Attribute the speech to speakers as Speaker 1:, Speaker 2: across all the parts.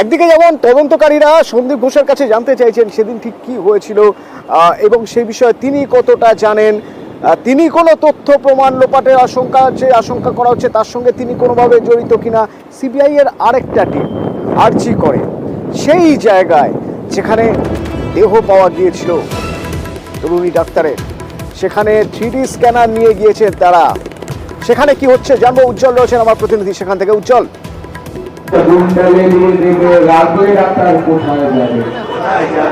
Speaker 1: একদিকে যেমন তদন্তকারীরা সন্দীপ ঘোষের কাছে জানতে চাইছেন সেদিন ঠিক কি হয়েছিল এবং সেই বিষয়ে তিনি কতটা জানেন, তিনি কোনো তথ্য প্রমাণ লোপাটের আশঙ্কা করা হচ্ছে তার সঙ্গে তিনি কোনোভাবে জড়িত কিনা। সিবিআই এর আরেকটা টিম আর্জি করে সেই জায়গায় যেখানে দেহ পাওয়া গিয়েছিল তরুণী ডাক্তারের, সেখানে 3D স্ক্যানার নিয়ে গিয়েছেন তারা। সেখানে কি হচ্ছে জানবো, উজ্জ্বল রয়েছেন আমার প্রতিনিধি সেখান থেকে। উজ্জ্বল,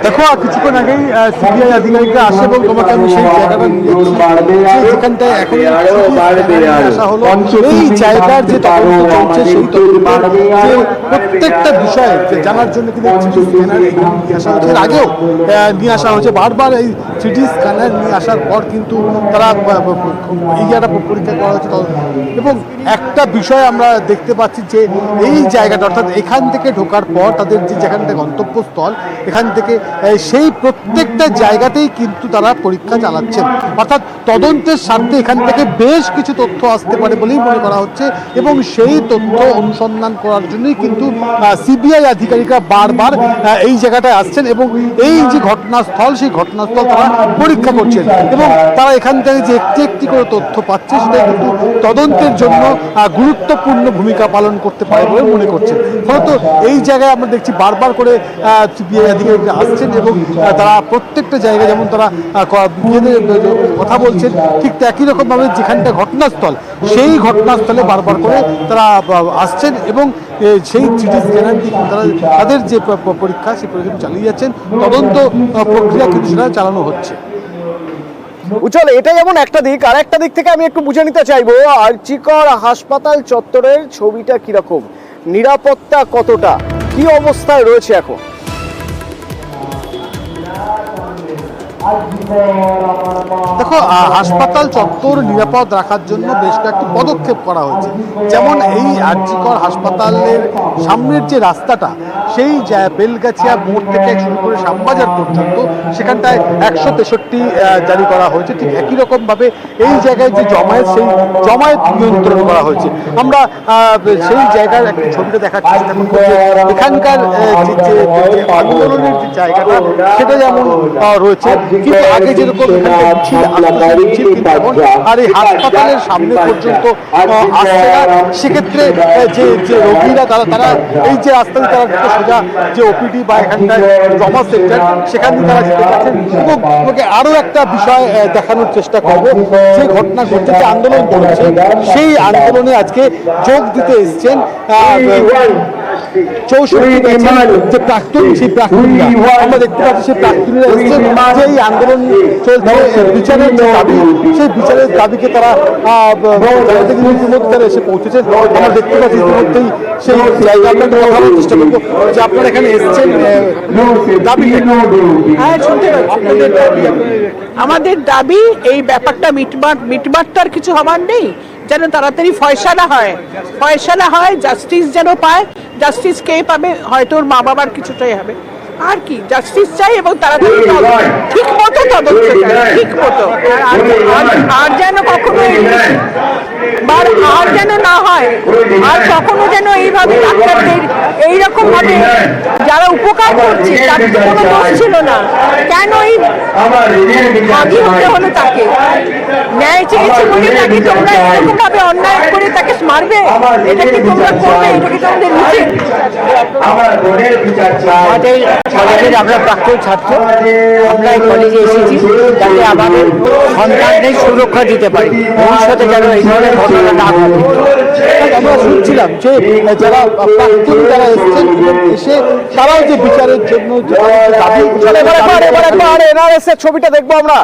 Speaker 2: দেখো কিছুক্ষণ আগেই সিবিআই আধিকারিকরা আসে এবং তোমাকে আমি সেই জায়গাটা যেখানটায় এখন আসা হলো। এই জায়গার যে তদন্ত চলছে সেই তদন্তের প্রত্যেকটা বিষয়ে জানার জন্য কিন্তু 3D স্ক্যানার নিয়ে আসা হচ্ছে। এর আগেও নিয়ে আসা হয়েছে, বারবার এই 3D স্ক্যানার নিয়ে আসার পর কিন্তু তারা এই জায়গাটা পরীক্ষা করা হচ্ছে। এবং একটা বিষয় আমরা দেখতে পাচ্ছি যে এই জায়গাটা অর্থাৎ এখান থেকে ঢোকার পর তাদের যে যেখানটা গন্তব্যস্থল, এখান থেকে সেই প্রত্যেকটা জায়গাতেই কিন্তু তারা পরীক্ষা চালাচ্ছেন। অর্থাৎ তদন্তের স্বার্থে এখান থেকে বেশ কিছু তথ্য আসতে পারে বলেই মনে করা হচ্ছে এবং সেই তথ্য অনুসন্ধান করার জন্যই কিন্তু সিবিআই আধিকারিকরা বারবার এই জায়গাটায় আসছেন এবং এই যে ঘটনাস্থল সেই ঘটনাস্থল তারা পরীক্ষা করছেন এবং তারা এখান থেকে যে একটি একটি করে তথ্য পাচ্ছে সেটা কিন্তু তদন্তের জন্য গুরুত্বপূর্ণ ভূমিকা পালন করতে পারে বলে মনে করছে। ফলত এই জায়গায় আমরা দেখছি বারবার করে সিবিআই আধিকারিকরা আসছেন এবং তারা প্রত্যেকটা জায়গায় যেমন তারা কথা বলছেন ঠিক একই রকমভাবে যেখানটা ঘটনাস্থল সেই ঘটনাস্থলে বারবার করে তারা আসছেন এবং সেই 3D স্ক্যানার দিয়ে তারা তাদের যে পরীক্ষা সেই পরীক্ষা চালিয়ে যাচ্ছেন। তদন্ত প্রক্রিয়া কিন্তু সেটা চালানো হচ্ছে।
Speaker 1: উজ্জ্বল, এটা যেমন একটা দিক, আর একটা দিক থেকে আমি একটু বুঝে নিতে চাইবো আরজিকর হাসপাতাল চত্বরের ছবিটা কিরকম, নিরাপত্তা কতটা, কি অবস্থায় রয়েছে এখন?
Speaker 2: দেখো হাসপাতাল চত্বর নিরাপদ রাখার জন্য বেশ কয়েকটি পদক্ষেপ করা হয়েছে। যেমন এই আরজিকর হাসপাতালের সামনের যে রাস্তাটা সেই বেলগাছিয়া মোড় থেকে শুরু করে শ্যামবাজার পর্যন্ত সেখানটায় 163 জারি করা হয়েছে। ঠিক একই রকমভাবে এই জায়গায় যে জমায়েত সেই জমায়েত নিয়ন্ত্রণ করা হয়েছে। আমরা সেই জায়গার একটা ছবিটা দেখার চেষ্টা করব। এখানকার যে আন্দোলনের যে জায়গাটা সেটা যেমন রয়েছে, কিন্তু আগে যেরকম আর এই হাসপাতালের সামনে পর্যন্ত আসছে না। সেক্ষেত্রে যে রোগীরা তারা এই যে রাস্তা দিয়ে তারা সোজা যে ওপিডি বা এখানটায় ট্রমা সেন্টার সেখান দিয়ে তারা যেতে পারছেন। এবং আরো একটা বিষয় দেখানোর চেষ্টা করব, যে ঘটনা ঘটছে, যে আন্দোলন চলছে সেই আন্দোলনে আজকে যোগ দিতে এসছেন 64 যে প্রাক্তন, সেই প্রাক্তনীরা আমরা দেখতে পাচ্ছি সেই প্রাক্তনীরা এসছেন যে এই আন্দোলন চলছে বিচারের যে দাবি, সেই বিচারের দাবিকে তারা ইতিমধ্যে এসে পৌঁছেছেন। আমরা দেখতে পাচ্ছি ইতিমধ্যেই সেই জায়গা আপনাকে কথা বলার চেষ্টা করবো যে আপনারা এখানে এসছেন দাবি।
Speaker 3: হ্যাঁ, শুনতে পাচ্ছি। আমাদের দাবি এই ব্যাপারটা মিটমাটটার কিছু হবার নেই, যেন তাড়াতাড়ি ফয়সালা হয়, জাস্টিস যেন পায়। জাস্টিস কে পাবে? হয়তো ওর মা বাবার কিছুটাই হবে, আর কি জাস্টিস চাই এবং তাড়াতাড়ি ঠিক মতো তদন্ত ঠিক মতো। আর যেন কখনো আর যেন না হয়, আর কখনো যেন এইভাবে ডাক্তারদের এইরকম ভাবে যারা উপকার করছে তার কোনো দোষ ছিল না, কেন এই ভাগি হতে হলো তাকে? ন্যায় চেয়েছে বলে তাকে তোমরা এরকম ভাবে অন্যায় করে তাকে মারবে? এটাকে তোমরা করবে? এটাকে তোমাদের উচিত?
Speaker 4: কলেজের আমরা প্রাক্তন ছাত্র, আমরা এই কলেজে এসেছি যাতে আমাদের সন্তানদের সুরক্ষা দিতে পারি, ভবিষ্যতে যেন এই ধরনের ঘটনা না ঘটে।
Speaker 2: আমরা শুনছিলাম যে যারা প্রাক্তন যারা এসেছেন এসে তারাও যে বিচারের জন্য
Speaker 1: ছবিটা দেখবো আমরা।